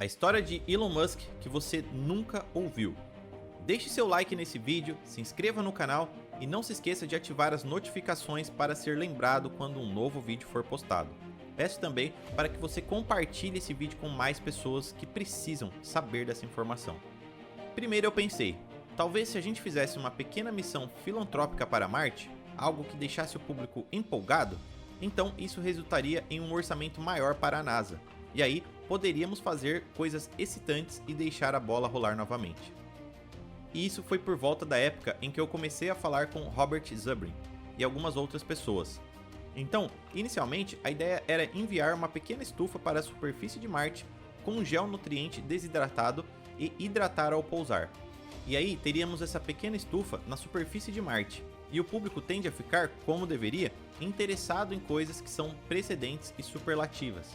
A história de Elon Musk que você nunca ouviu. Deixe seu like nesse vídeo, se inscreva no canal e não se esqueça de ativar as notificações para ser lembrado quando um novo vídeo for postado. Peço também para que você compartilhe esse vídeo com mais pessoas que precisam saber dessa informação. Primeiro eu pensei, talvez se a gente fizesse uma pequena missão filantrópica para Marte, algo que deixasse o público empolgado, então isso resultaria em um orçamento maior para a NASA, e aí poderíamos fazer coisas excitantes e deixar a bola rolar novamente. E isso foi por volta da época em que eu comecei a falar com Robert Zubrin e algumas outras pessoas. Então, inicialmente, a ideia era enviar uma pequena estufa para a superfície de Marte com um gel nutriente desidratado e hidratar ao pousar. E aí teríamos essa pequena estufa na superfície de Marte, e o público tende a ficar, como deveria, interessado em coisas que são precedentes e superlativas.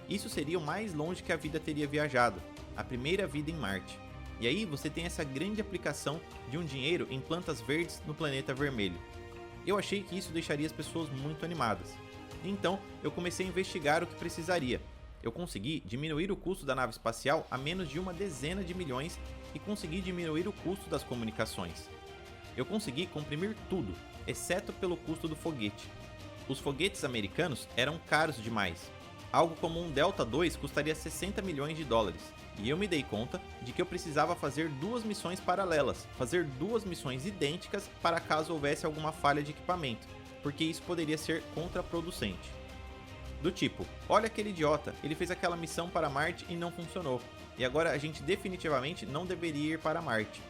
Isso seria o mais longe que a vida teria viajado, a primeira vida em Marte. E aí você tem essa grande aplicação de um dinheiro em plantas verdes no planeta vermelho. Eu achei que isso deixaria as pessoas muito animadas. Então eu comecei a investigar o que precisaria. Eu consegui diminuir o custo da nave espacial a menos de uma dezena de milhões e consegui diminuir o custo das comunicações. Eu consegui comprimir tudo, exceto pelo custo do foguete. Os foguetes americanos eram caros demais. Algo como um Delta II custaria 60 milhões de dólares. E eu me dei conta de que eu precisava fazer duas missões paralelas, fazer duas missões idênticas para caso houvesse alguma falha de equipamento, porque isso poderia ser contraproducente. Do tipo, olha aquele idiota, ele fez aquela missão para Marte e não funcionou, e agora a gente definitivamente não deveria ir para Marte.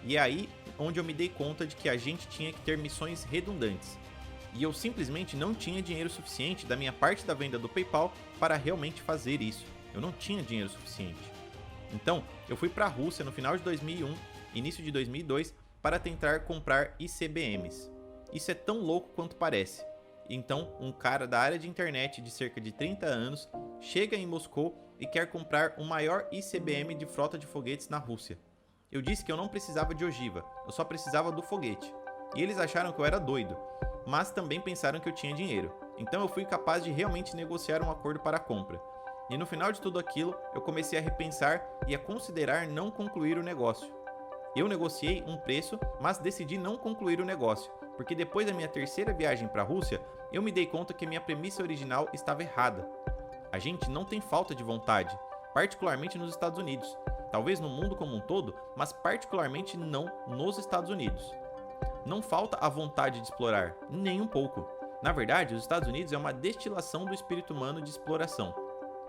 E é aí onde eu me dei conta de que a gente tinha que ter missões redundantes. E eu simplesmente não tinha dinheiro suficiente da minha parte da venda do PayPal para realmente fazer isso. Eu não tinha dinheiro suficiente. Então, eu fui para a Rússia no final de 2001, início de 2002, para tentar comprar ICBMs. Isso é tão louco quanto parece. Então, um cara da área de internet de cerca de 30 anos chega em Moscou e quer comprar o maior ICBM de frota de foguetes na Rússia. Eu disse que eu não precisava de ogiva, eu só precisava do foguete. E eles acharam que eu era doido, mas também pensaram que eu tinha dinheiro. Então eu fui capaz de realmente negociar um acordo para a compra. E no final de tudo aquilo, eu comecei a repensar e a considerar não concluir o negócio. Eu negociei um preço, mas decidi não concluir o negócio, porque depois da minha terceira viagem para a Rússia, eu me dei conta que minha premissa original estava errada. A gente não tem falta de vontade, particularmente nos Estados Unidos. Talvez no mundo como um todo, mas particularmente não nos Estados Unidos. Não falta a vontade de explorar, nem um pouco. Na verdade, os Estados Unidos é uma destilação do espírito humano de exploração.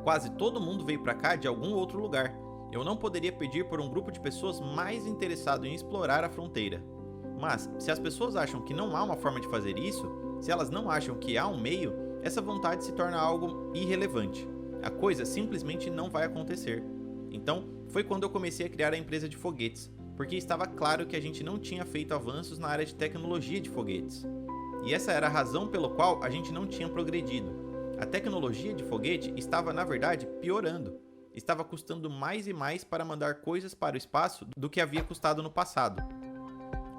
Quase todo mundo veio para cá de algum outro lugar. Eu não poderia pedir por um grupo de pessoas mais interessado em explorar a fronteira. Mas, se as pessoas acham que não há uma forma de fazer isso, se elas não acham que há um meio, essa vontade se torna algo irrelevante. A coisa simplesmente não vai acontecer. Então, foi quando eu comecei a criar a empresa de foguetes, porque estava claro que a gente não tinha feito avanços na área de tecnologia de foguetes. E essa era a razão pela qual a gente não tinha progredido. A tecnologia de foguete estava, na verdade, piorando. Estava custando mais e mais para mandar coisas para o espaço do que havia custado no passado.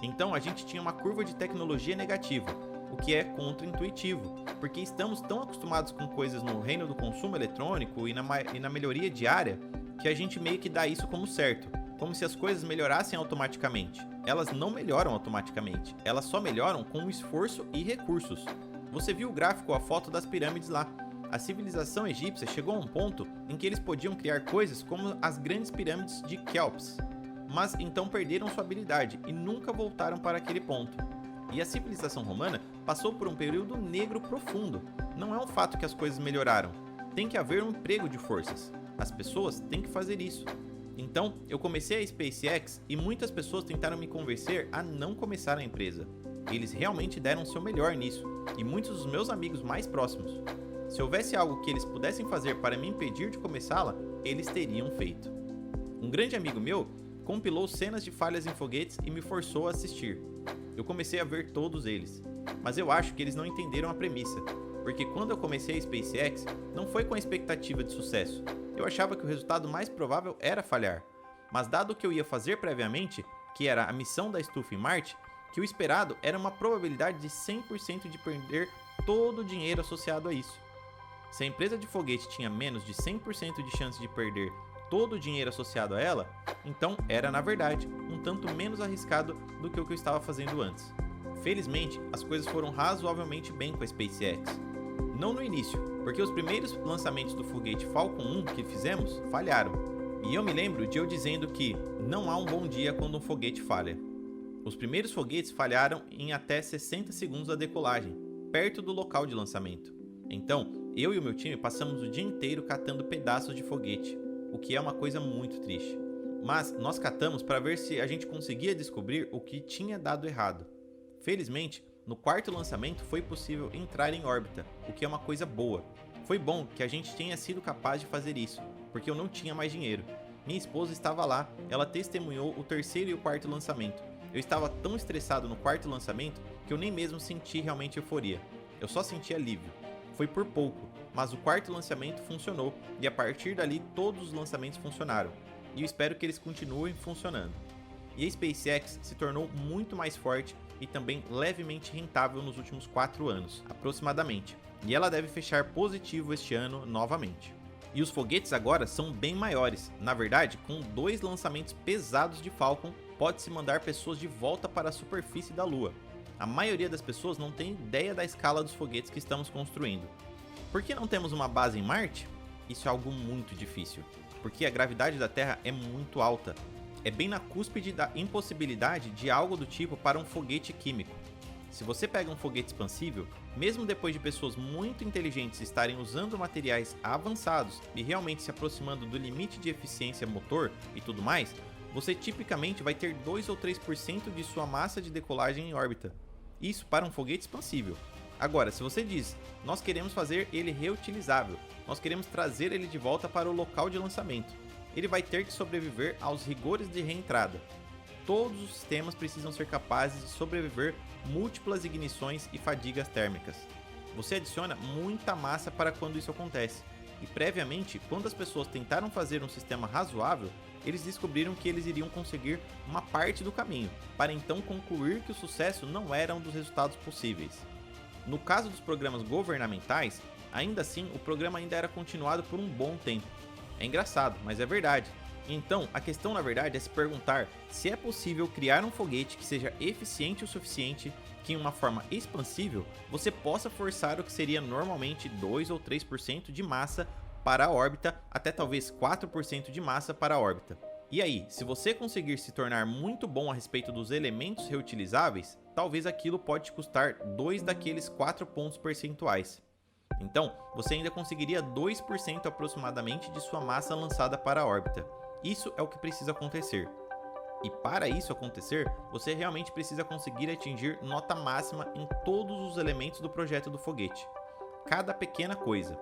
Então a gente tinha uma curva de tecnologia negativa, o que é contra-intuitivo, porque estamos tão acostumados com coisas no reino do consumo eletrônico e na melhoria diária, que a gente meio que dá isso como certo, como se as coisas melhorassem automaticamente. Elas não melhoram automaticamente, elas só melhoram com esforço e recursos. Você viu o gráfico, a foto das pirâmides lá. A civilização egípcia chegou a um ponto em que eles podiam criar coisas como as grandes pirâmides de Kéops, mas então perderam sua habilidade e nunca voltaram para aquele ponto. E a civilização romana passou por um período negro profundo. Não é um fato que as coisas melhoraram. Tem que haver um emprego de forças. As pessoas têm que fazer isso. Então, eu comecei a SpaceX e muitas pessoas tentaram me convencer a não começar a empresa. Eles realmente deram seu melhor nisso, e muitos dos meus amigos mais próximos. Se houvesse algo que eles pudessem fazer para me impedir de começá-la, eles teriam feito. Um grande amigo meu compilou cenas de falhas em foguetes e me forçou a assistir. Eu comecei a ver todos eles, mas eu acho que eles não entenderam a premissa, porque quando eu comecei a SpaceX, não foi com a expectativa de sucesso. Eu achava que o resultado mais provável era falhar, mas dado o que eu ia fazer previamente, que era a missão da estufa em Marte, que o esperado era uma probabilidade de 100% de perder todo o dinheiro associado a isso. Se a empresa de foguete tinha menos de 100% de chance de perder todo o dinheiro associado a ela, então era, na verdade, um tanto menos arriscado do que o que eu estava fazendo antes. Felizmente, as coisas foram razoavelmente bem com a SpaceX. Não no início, porque os primeiros lançamentos do foguete Falcon 1 que fizemos falharam. E eu me lembro de eu dizendo que não há um bom dia quando um foguete falha. Os primeiros foguetes falharam em até 60 segundos da decolagem, perto do local de lançamento. Então, eu e o meu time passamos o dia inteiro catando pedaços de foguete, o que é uma coisa muito triste. Mas nós catamos para ver se a gente conseguia descobrir o que tinha dado errado. Felizmente, no quarto lançamento foi possível entrar em órbita, o que é uma coisa boa. Foi bom que a gente tenha sido capaz de fazer isso, porque eu não tinha mais dinheiro. Minha esposa estava lá, ela testemunhou o terceiro e o quarto lançamento. Eu estava tão estressado no quarto lançamento que eu nem mesmo senti realmente euforia. Eu só senti alívio. Foi por pouco, mas o quarto lançamento funcionou e a partir dali todos os lançamentos funcionaram. E eu espero que eles continuem funcionando. E a SpaceX se tornou muito mais forte e também levemente rentável nos últimos 4 anos, aproximadamente. E ela deve fechar positivo este ano novamente. E os foguetes agora são bem maiores. Na verdade, com 2 lançamentos pesados de Falcon, pode-se mandar pessoas de volta para a superfície da Lua. A maioria das pessoas não tem ideia da escala dos foguetes que estamos construindo. Por que não temos uma base em Marte? Isso é algo muito difícil, porque a gravidade da Terra é muito alta. É bem na cúspide da impossibilidade de algo do tipo para um foguete químico. Se você pega um foguete expansível, mesmo depois de pessoas muito inteligentes estarem usando materiais avançados e realmente se aproximando do limite de eficiência motor e tudo mais, você tipicamente vai ter 2 ou 3% de sua massa de decolagem em órbita. Isso para um foguete expansível. Agora, se você diz, nós queremos fazer ele reutilizável, nós queremos trazer ele de volta para o local de lançamento, ele vai ter que sobreviver aos rigores de reentrada. Todos os sistemas precisam ser capazes de sobreviver múltiplas ignições e fadigas térmicas. Você adiciona muita massa para quando isso acontece, e previamente, quando as pessoas tentaram fazer um sistema razoável, eles descobriram que eles iriam conseguir uma parte do caminho, para então concluir que o sucesso não era um dos resultados possíveis. No caso dos programas governamentais, ainda assim o programa ainda era continuado por um bom tempo. É engraçado, mas é verdade. Então, a questão na verdade é se perguntar se é possível criar um foguete que seja eficiente o suficiente que em uma forma expansível você possa forçar o que seria normalmente 2 ou 3% de massa para a órbita até talvez 4% de massa para a órbita. E aí, se você conseguir se tornar muito bom a respeito dos elementos reutilizáveis, talvez aquilo pode te custar 2 daqueles 4 pontos percentuais. Então, você ainda conseguiria 2% aproximadamente de sua massa lançada para a órbita. Isso é o que precisa acontecer. E para isso acontecer, você realmente precisa conseguir atingir nota máxima em todos os elementos do projeto do foguete. Cada pequena coisa.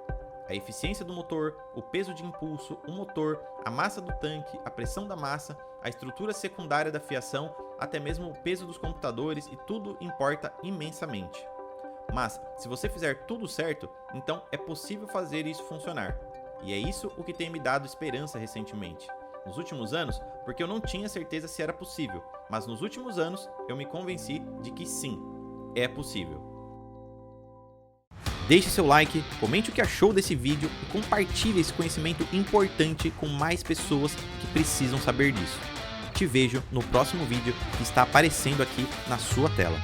A eficiência do motor, o peso de impulso, o motor, a massa do tanque, a pressão da massa, a estrutura secundária da fiação, até mesmo o peso dos computadores e tudo importa imensamente. Mas, se você fizer tudo certo, então é possível fazer isso funcionar. E é isso o que tem me dado esperança recentemente. Nos últimos anos, porque eu não tinha certeza se era possível, mas nos últimos anos eu me convenci de que sim, é possível. Deixe seu like, comente o que achou desse vídeo e compartilhe esse conhecimento importante com mais pessoas que precisam saber disso. Te vejo no próximo vídeo que está aparecendo aqui na sua tela.